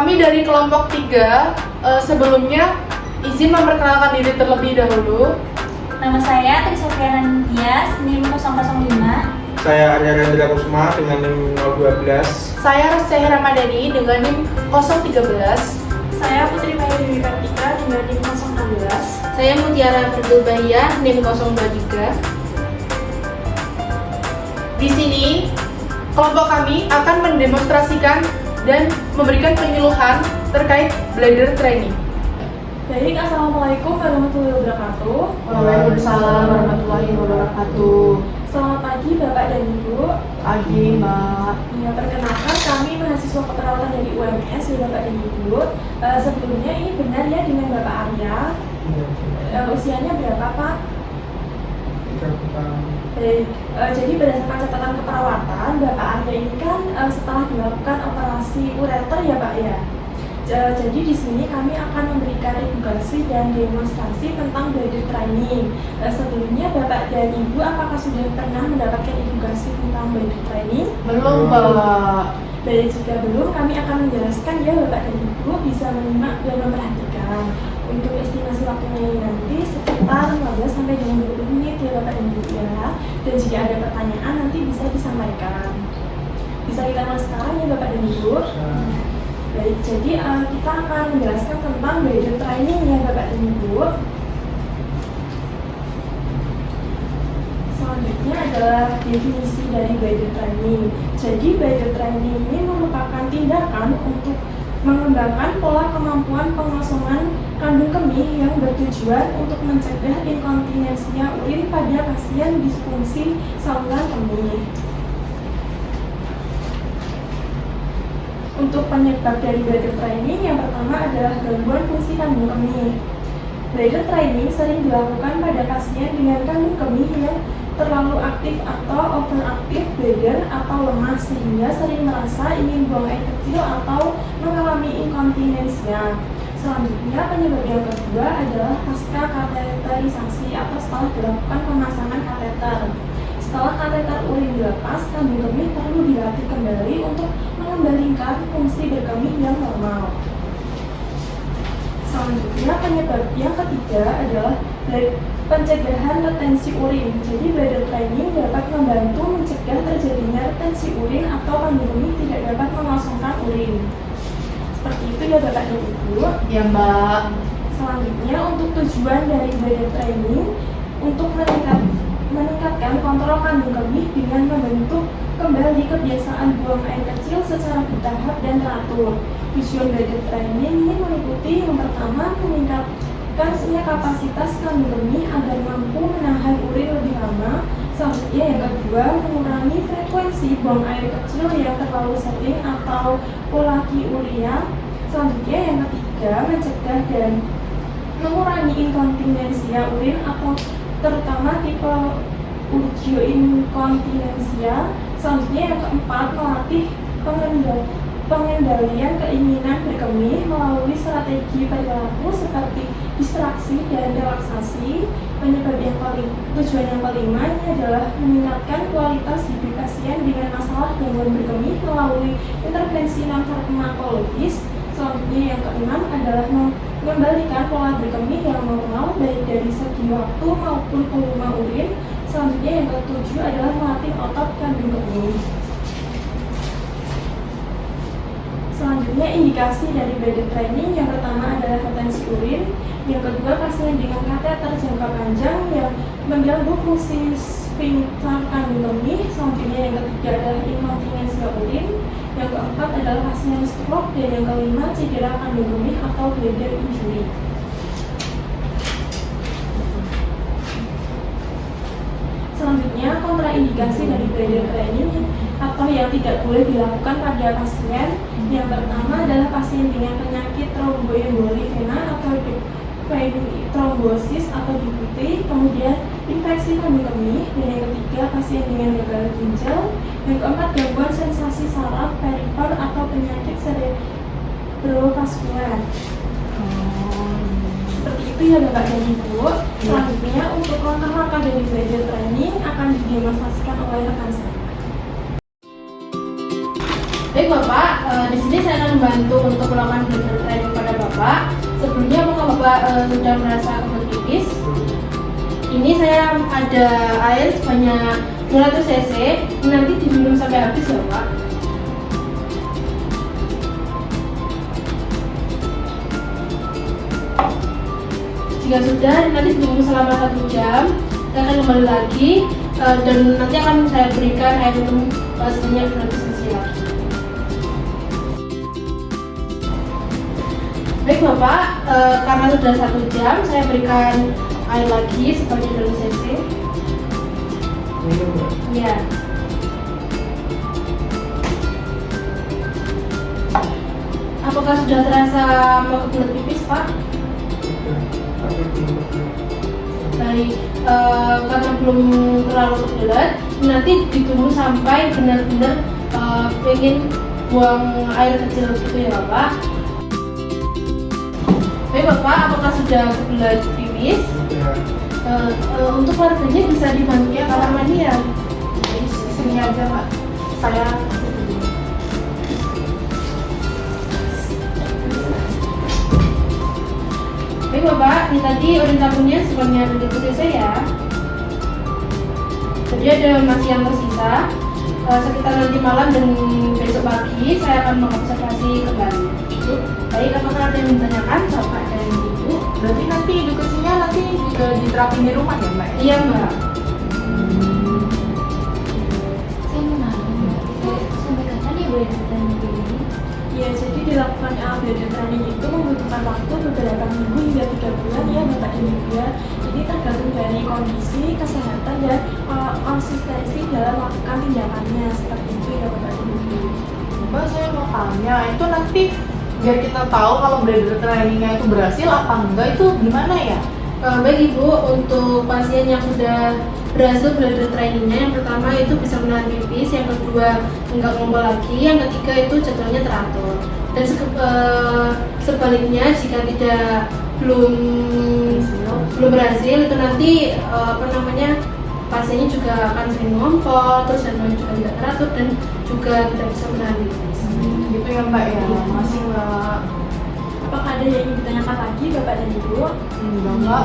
Kami dari kelompok 3, sebelumnya izin memperkenalkan diri terlebih dahulu. Nama saya Trisofiana Nitias, NIM 005. Saya Arya Rendra Kusma dengan NIM 012. Saya Rasya Ramadhani dengan NIM 013. Saya Putri Maya Dewi Kartika dengan NIM 016. Saya Mutiara Ferdul Bahia, NIM 023. Di sini, kelompok kami akan mendemonstrasikan dan memberikan penyuluhan terkait bladder training. Baik, Assalamualaikum warahmatullahi wabarakatuh. Waalaikumsalam warahmatullahi wabarakatuh. Selamat pagi Bapak dan Ibu. Pagi, Mbak. Ya, perkenalkan kami mahasiswa keperawatan dari UMS ya Bapak dan Ibu. Sebelumnya ini benar ya dengan Bapak Arya. Usianya berapa Pak? 3 tahun. Baik, jadi berdasarkan catatan keperawatan, Bapak Arya ini kan setelah dilakukan operasi ureter ya Pak ya. Jadi di sini kami akan memberikan edukasi dan demonstrasi tentang bladder training. Sebelumnya Bapak dan Ibu apakah sudah pernah mendapatkan edukasi tentang bladder training? Belum, Mbak. Baik, jika belum kami akan menjelaskan ya Bapak dan Ibu bisa menyimak dan memperhatikan. Untuk estimasi waktunya ini nanti sekitar 15 sampai dengan 20 menit ya Bapak dan Ibu ya. Dan jika ada pertanyaan nanti bisa disampaikan. Bisa kita mulai sekarang ya Bapak dan Ibu. Baik, jadi kita akan menjelaskan tentang bladder training ya Bapak dan Ibu. Selanjutnya adalah definisi dari bladder training. Jadi bladder training ini merupakan tindakan untuk mengembangkan pola kemampuan pengosongan kandung kemih yang bertujuan untuk mencegah inkontinensia urin pada pasien disfungsi saluran kemih. Untuk penyebab dari bladder training, yang pertama adalah gangguan fungsi kandung kemih. Bladder training sering dilakukan pada pasien dengan kandung kemih yang terlalu aktif atau overaktif bladder atau lemah sehingga sering merasa ingin buang air kecil atau mengalami inkontinensia. Selanjutnya, penyebab yang kedua adalah pasca kateterisasi atau setelah dilakukan pemasangan kateter. Setelah kateter urin dilepas, kandung kemih perlu dilatih kembali untuk mengembalikan fungsi berkemih yang normal. Selanjutnya, penyebab yang ketiga adalah pencegahan retensi urin. Jadi bladder training dapat membantu mencegah terjadinya retensi urin atau kandung kemih tidak dapat mengosongkan urin. Seperti itu ya Bapak dan Ibu. Ya, Mbak. Selanjutnya, untuk tujuan dari bladder training untuk meningkatkan kontrol kandung kemih dengan membentuk kembali kebiasaan buang air kecil secara bertahap dan teratur. Tujuan bladder training ini meliputi yang pertama meningkatkan kapasitas kandung kemih agar mampu menahan urin lebih lama. Selanjutnya yang kedua mengurangi frekuensi buang air kecil yang terlalu sering atau poliuria. Selanjutnya yang ketiga mencegah dan mengurangi inkontinensia urin atau terutama tipe urgioinkontinensia. Selanjutnya yang keempat melatih pengendalian keinginan berkemih melalui strategi perilaku seperti distraksi dan relaksasi. Tujuan yang kelima ini adalah meningkatkan kualitas hidup pasien dengan masalah gangguan berkemih melalui intervensi non farmakologis. Selanjutnya yang keenam adalah mengembalikan pola berkemih yang normal baik dari segi waktu maupun volume urin. Selanjutnya yang ketujuh adalah melatih otot kandung kemih. Selanjutnya indikasi dari bladder training yang pertama adalah retensi urin, yang kedua pasien dengan kateter jangka panjang yang mengganggu fungsi sphincter kandung kemih. Selanjutnya yang ketiga adalah inkontinensia urin, yang keempat adalah pasien stroke, dan yang kelima cedera kandung kemih atau bladder injury. Selanjutnya, kontraindikasi dari bladder training atau yang tidak boleh dilakukan pada pasien. Yang pertama adalah pasien dengan penyakit tromboemboli vena atau trombosis atau DVT, kemudian infeksi kandung kemih, dan yang ketiga pasien dengan gagal ginjal. Yang keempat gangguan sensasi saraf perifer atau penyakit cerebrovaskular. Seperti itu ya Bapak dan Ibu. Selanjutnya untuk langkah-langkah dari bladder training akan didemonstrasikan oleh rekan saya. Baik Bapak, di sini saya akan membantu untuk melakukan belajar training pada Bapak. Sebelumnya apakah Bapak sudah merasa kebelet pipis? Ini saya ada air sebanyak 200 cc, nanti diminum sampai habis ya Pak. Jika sudah, nanti ditunggu selama 1 jam. Saya akan kembali lagi dan nanti akan saya berikan air minum sebanyak 200 cc lagi. Baik Bapak, karena sudah 1 jam, saya berikan air lagi sebanyak 200 cc. Minum nggak? Iya. Apakah sudah terasa mau kebelet pipis Pak? Sudah. Tapi tinggal. Baik, karena belum terlalu kebelet, nanti ditunggu sampai benar-benar pengen buang air kecil gitu ya Bapak. Baik Bapak, apakah sudah kebelet pipis? Sudah. Untuk warganya bisa dibantu ya kamar mandi ya? Sini aja Pak, saya Baik Bapak, ini tadi urin tabungnya sebanyak 200 cc ya. Jadi ada masih yang tersisa. Sekitar nanti malam dan besok pagi saya akan mengobservasi kembali. Baik, apakah ada yang ditanyakan Bapak dan Ibu? berarti nanti edukasinya nanti juga diterapin di rumah ya Mbak? Iya Mbak. Saya mau nanya, itu sampai kapan ya belajar training ini? Ya, jadi dilakukan belajar training itu membutuhkan waktu beberapa minggu hingga 3 bulan ya Bapak dan Ibu ya. Jadi tergantung dari kondisi, kesehatan, dan konsistensi dalam melakukan tindakannya. Seperti itu ya Bapak dan Ibu. Mbak, saya mau tanya, itu nanti biar kita tahu kalau belajar trainingnya itu berhasil apa enggak, itu gimana ya? Baik Ibu, untuk pasien yang sudah berhasil belajar trainingnya, yang pertama itu bisa menahan pipis, yang kedua enggak ngompol lagi, yang ketiga itu jadwalnya teratur. Dan sebaliknya jika belum berhasil itu nanti pasiennya juga akan sering ngompol, terus jadwalnya juga tidak teratur dan juga tidak bisa menahan pipis. Gitu ya Mbak ya? Iya. Masih Mbak. Apakah ada yang ingin ditanyakan lagi Bapak dan Ibu? Enggak Mbak,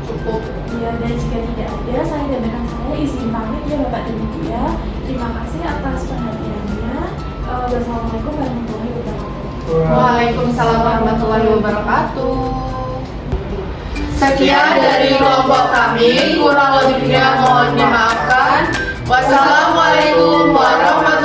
cukup. Ya, dan jika tidak ada, saya dan rekan saya izin pamit ya Bapak dan Ibu ya. Terima kasih atas perhatiannya. Wassalamualaikum warahmatullahi wabarakatuh. Waalaikumsalam warahmatullahi wabarakatuh. Sekian dari kelompok kami, kurang lebihnya mohon dimaafkan. Wassalamualaikum warahmatullahi wabarakatuh.